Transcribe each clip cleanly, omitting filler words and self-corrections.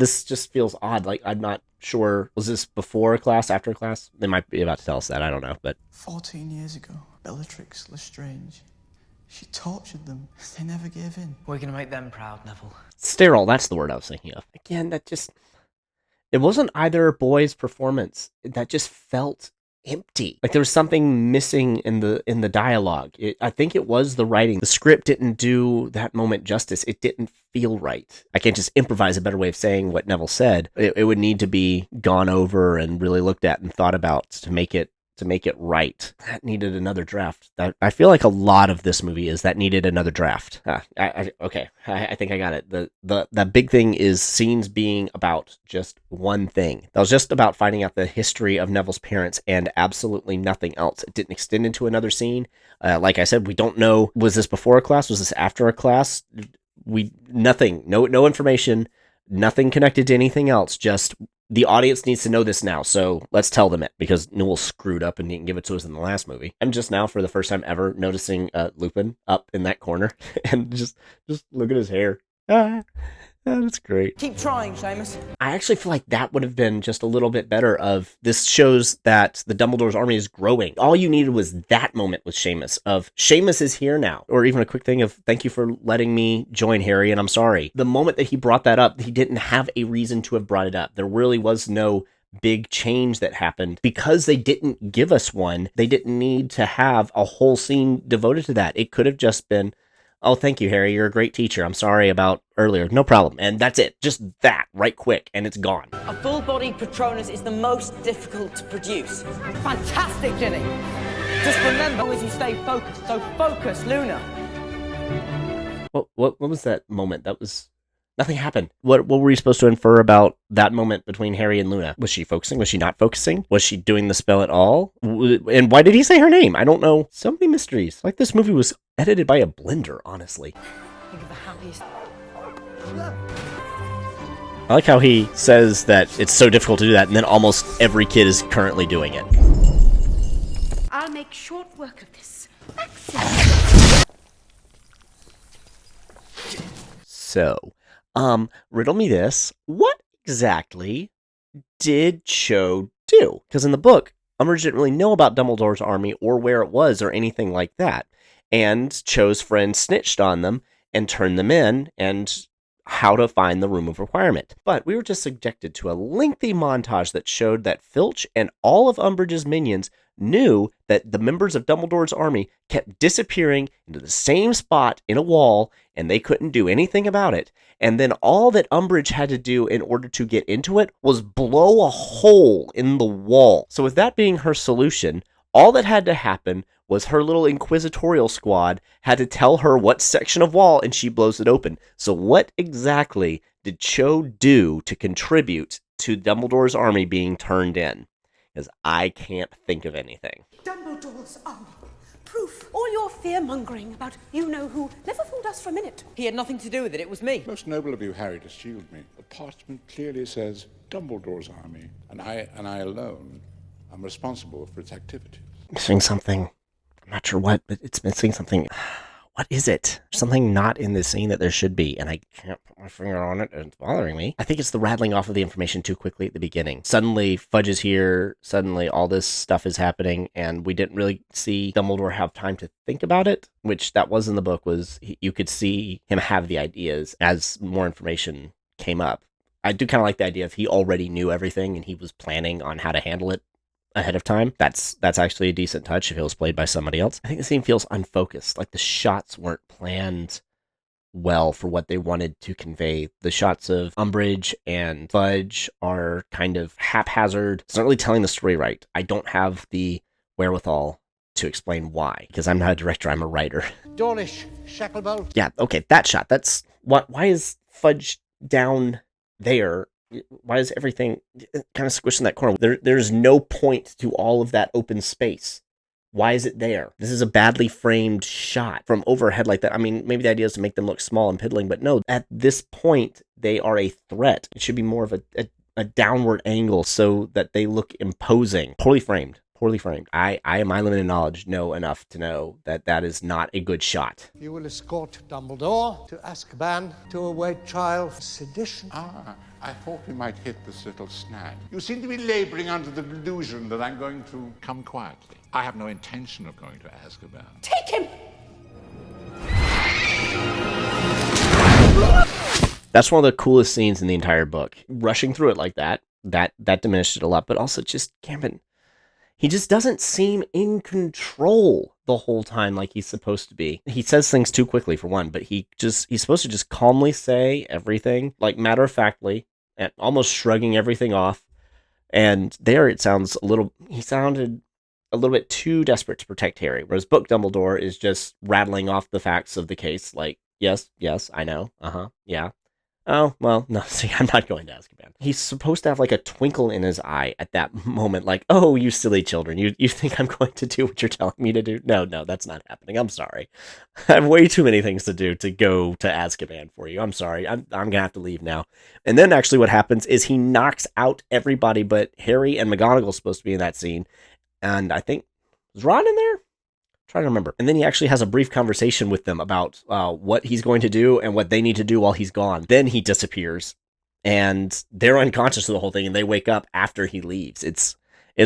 This just feels odd. Like, I'm not sure. Was this before class, after class? They might be about to tell us that. I don't know. But 14 years ago, Bellatrix Lestrange. She tortured them. They never gave in. We're going to make them proud, Neville. sterile, that's the word I was thinking of. Again, that just... It wasn't either boy's performance. That just felt empty. Like there was something missing in the dialogue. I think it was the writing. The script didn't do that moment justice. It didn't feel right. I can't just improvise a better way of saying what Neville said. It would need to be gone over and really looked at and thought about to make it right. That needed another draft. I feel like a lot of this movie is that needed another draft. Okay, I think I got it. The big thing is scenes being about just one thing. That was just about finding out the history of Neville's parents and absolutely nothing else. It didn't extend into another scene. Like I said, we don't know, was this before a class? Was this after a class? Nothing. No information. Nothing connected to anything else. Just the audience needs to know this now, so let's tell them it, because Newell screwed up and didn't give it to us in the last movie. I'm just now, for the first time ever, noticing Lupin up in that corner, and just look at his hair. That's great. Keep trying, Seamus. I actually feel like that would have been just a little bit better of, this shows that the Dumbledore's army is growing. All you needed was that moment with Seamus, of Seamus is here now. Or even a quick thing of, thank you for letting me join Harry, and I'm sorry. The moment that he brought that up, he didn't have a reason to have brought it up. There really was no big change that happened. Because they didn't give us one, they didn't need to have a whole scene devoted to that. It could have just been, oh, thank you, Harry. You're a great teacher. I'm sorry about earlier. No problem. And that's it. Just that, right quick, and it's gone. A full-bodied Patronus is the most difficult to produce. Fantastic, Ginny! Just remember as you stay focused. So focus, Luna. What was that moment? That was... Nothing happened. What were you supposed to infer about that moment between Harry and Luna? Was she focusing? Was she not focusing? Was she doing the spell at all? And why did he say her name? I don't know. So many mysteries. Like, this movie was edited by a blender, honestly. Think of the happiest... I like how he says that it's so difficult to do that, and then almost every kid is currently doing it. I'll make short work of this. Excellent. So, riddle me this. What exactly did Cho do? Because in the book, Umbridge didn't really know about Dumbledore's army or where it was or anything like that. And Cho's friend snitched on them and turned them in, and how to find the Room of Requirement. But we were just subjected to a lengthy montage that showed that Filch and all of Umbridge's minions knew that the members of Dumbledore's army kept disappearing into the same spot in a wall, and they couldn't do anything about it. And then all that Umbridge had to do in order to get into it was blow a hole in the wall. So with that being her solution, all that had to happen was her little inquisitorial squad had to tell her what section of wall, and she blows it open. So what exactly did Cho do to contribute to Dumbledore's army being turned in? Because I can't think of anything. Dumbledore's army. Proof. All your fear-mongering about you-know-who never fooled us for a minute. He had nothing to do with it. It was me. Most noble of you, Harry, to shield me. The parchment clearly says Dumbledore's army, and I alone am responsible for its activities. Missing something. I'm not sure what, but it's missing something. What is it? There's something not in this scene that there should be, and I can't put my finger on it, and it's bothering me. I think it's the rattling off of the information too quickly at the beginning. Suddenly, Fudge is here, suddenly all this stuff is happening, and we didn't really see Dumbledore have time to think about it, which that was in the book, was you could see him have the ideas as more information came up. I do kind of like the idea of he already knew everything, and he was planning on how to handle it ahead of time. That's actually a decent touch if it was played by somebody else. I think the scene feels unfocused, like the shots weren't planned well for what they wanted to convey. The shots of Umbridge and Fudge are kind of haphazard. It's not really telling the story right. I don't have the wherewithal to explain why, because I'm not a director, I'm a writer. Dawlish, Shacklebolt. Yeah, okay, that shot, that's what. Why is Fudge down there? Why is everything kind of squished in that corner? There's no point to all of that open space. Why is it there? This is a badly framed shot from overhead like that. I mean, maybe the idea is to make them look small and piddling, but no, at this point, they are a threat. It should be more of a downward angle so that they look imposing. Poorly framed. Poorly framed. I in my limited knowledge, know enough to know that that is not a good shot. You will escort Dumbledore to Azkaban to await trial for sedition. I thought we might hit this little snag. You seem to be laboring under the delusion that I'm going to come quietly. I have no intention of going to Azkaban. Take him! That's one of the coolest scenes in the entire book. Rushing through it like that diminished it a lot, but also just Gambit, he just doesn't seem in control the whole time like he's supposed to be. He says things too quickly, for one, but he's supposed to just calmly say everything, like matter-of-factly, and almost shrugging everything off. And there he sounded a little bit too desperate to protect Harry, whereas Book Dumbledore is just rattling off the facts of the case, like, yes, I know, yeah. Oh, well, no, see, I'm not going to Azkaban. He's supposed to have like a twinkle in his eye at that moment, like, oh, you silly children, you think I'm going to do what you're telling me to do? No, that's not happening. I'm sorry. I have way too many things to do to go to Azkaban for you. I'm sorry. I'm going to have to leave now. And then actually what happens is he knocks out everybody but Harry, and McGonagall's supposed to be in that scene. And I think, was Ron in there? Trying to remember. And then he actually has a brief conversation with them about what he's going to do and what they need to do while he's gone. Then he disappears, and they're unconscious of the whole thing, and they wake up after he leaves. It's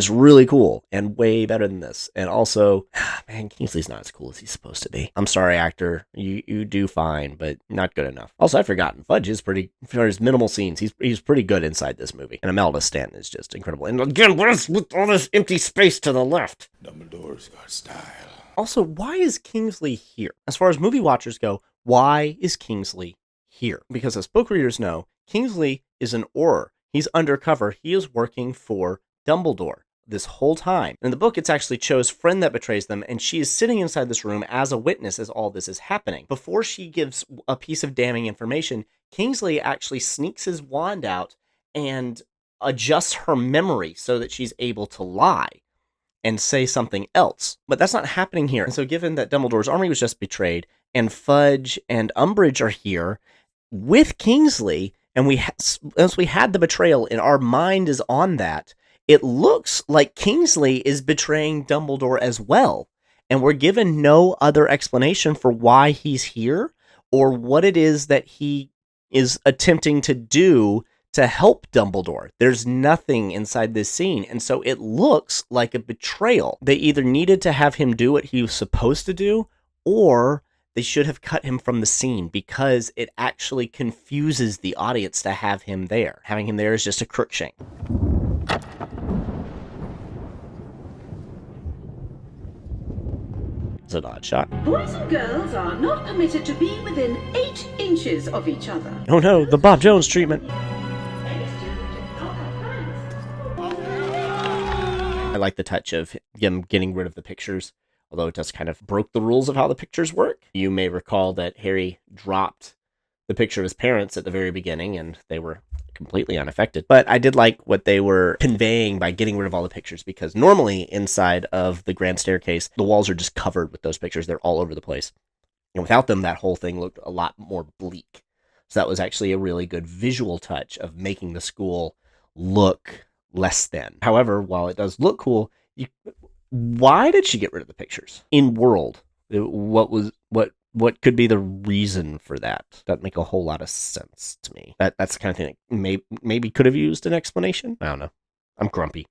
really cool and way better than this. And also, man, Kingsley's not as cool as he's supposed to be. I'm sorry, actor. You do fine, but not good enough. Also, I'd forgotten, Fudge is pretty, for his minimal scenes, he's pretty good inside this movie. And Imelda Stanton is just incredible. And again, what is with all this empty space to the left? Dumbledore's got style. Also, why is Kingsley here? As far as movie watchers go, why is Kingsley here? Because as book readers know, Kingsley is an Auror. He's undercover. He is working for Dumbledore this whole time. In the book, it's actually Cho's friend that betrays them, and she is sitting inside this room as a witness as all this is happening. Before she gives a piece of damning information, Kingsley actually sneaks his wand out and adjusts her memory so that she's able to lie and say something else. But that's not happening here. And so given that Dumbledore's army was just betrayed, and Fudge and Umbridge are here with Kingsley, and as we had the betrayal and our mind is on that, it looks like Kingsley is betraying Dumbledore as well. And we're given no other explanation for why he's here or what it is that he is attempting to do to help Dumbledore. There's nothing inside this scene, and so it looks like a betrayal. They either needed to have him do what he was supposed to do, or they should have cut him from the scene, because it actually confuses the audience to have him there. Having him there is just a Crookshank. It's an odd shot. Boys and girls are not permitted to be within 8 inches of each other. Oh no, the Bob Jones treatment. I like the touch of him getting rid of the pictures, although it does kind of broke the rules of how the pictures work. You may recall that Harry dropped the picture of his parents at the very beginning, and they were completely unaffected. But I did like what they were conveying by getting rid of all the pictures, because normally inside of the grand staircase, the walls are just covered with those pictures. They're all over the place. And without them, that whole thing looked a lot more bleak. So that was actually a really good visual touch of making the school look less than. However, while it does look cool, why did she get rid of the pictures? In world, what could be the reason for that? Doesn't make a whole lot of sense to me. That's the kind of thing that maybe could have used an explanation. I don't know. I'm grumpy.